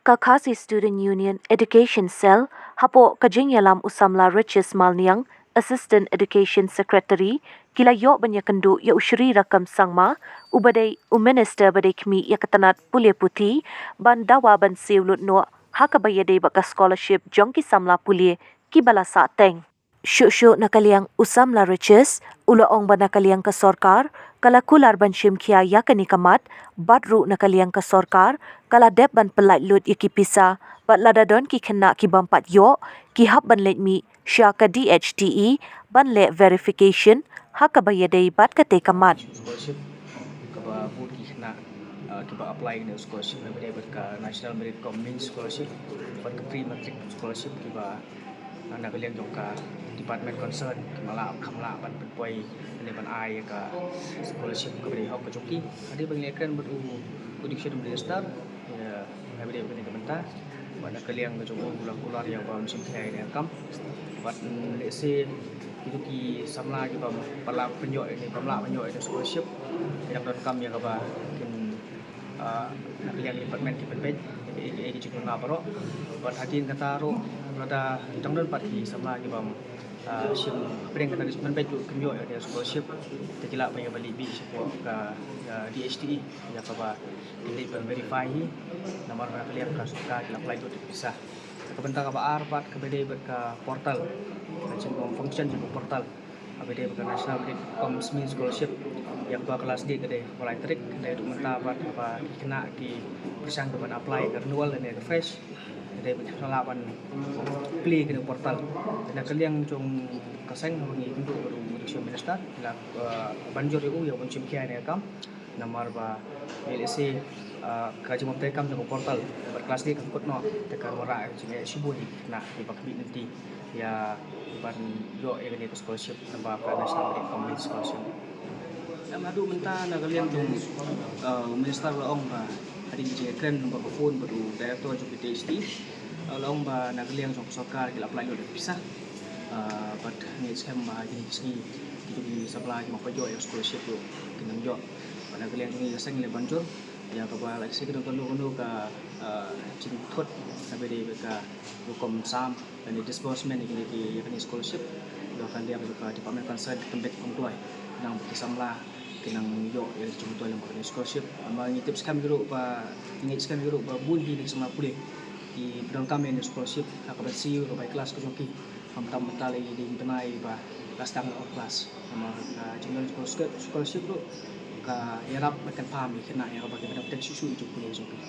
Kakasi Student Union Education Cell hapo kajing yalam usamla Riches Malniang Assistant Education Secretary kila yo banya kendu ya ushri rakam sangma ubadai Minister badai kmi ya katanat pulia puti ban dawa ban siulut no hakabayade baka scholarship jongki samla pulia ki bala sa teng. Syuk-syuk nakaliang usamla Riches ulaong ba nakaliang ke sorkar kala kular ban shimkia ya kani kamat badru nakaliang ke sorkar kala dep ban pelait lut iki pisa bat ladadon ki kena ki bampat yo ki hab ban let mi syaka DHTE ban le verification haka bayadei bat kate kamat. Scholarship kaba board ki kena kiba apply na scholarship na bade ka National Merit Common Scholarship bat ka pre-matric scholarship kiba na kalian ka department concern kamala ban poi ne ban ai ka scholarship ka bade hok ka joki ade banglekan badu education minister ya bade bane ka banta ban kalian ka joki kular yang ba musim khai ne kam bat lese itu ki samla ki bam pala penyo ini pamla penyo ini scholarship yang don kam ya ka ba kin kalian department ki penpej ki cikun na baro bat hatin kata ro rada tangdon pat ki samla ki bam sim pring kata ki penpej ku kemyo ya scholarship tekila pa ya bali bi support ka DHTE ya ka ba ini ban verify nomor kalian ka suka ki apply tu bisa kebentar ka ba arpat ka bede ka portal macam function di portal abede ka National Merit Common Scholarship yang ba kelas D kede mulai trik kede menta bat apa kena ki persang ban apply ke renewal dan refresh kede salapan play kede portal dan kalian cung kaseng ngi untuk education minister la banjur yu yang muncim kia ne kam nomor ba LSC kerja memperkam dengan portal berkelas D kan no tekan mora sini sibuhi nah di bakbi nanti ya ban yo ya ni scholarship tambah ka National Merit Common Scholarship ya madu menta na kalian tung minister laong ba hari ni kren ba phone badu director jo PhD laong ba na kalian jong sokar kila apply lo bisa but ni scam ba ni ski itu di supply mo pa yo scholarship yo kinang yo na kalian ni seng le banjur ya kaba like sige kono ka cintot sabe de ka hukum sam dan disbursement ini ki yakni scholarship do kan dia ka department concern tempat employ nang kisamla kinang yo ya cintot lang ka scholarship ama ni tips kami guru pa ni kami guru ba buhi ni sama pulih di bidang kami ni scholarship ka siu ka kelas ko joki tam mentali di tenai ba kelas tang kelas ama jingan scholarship lo ka yarap makan pahami kena ya bagi pada susu itu punya joki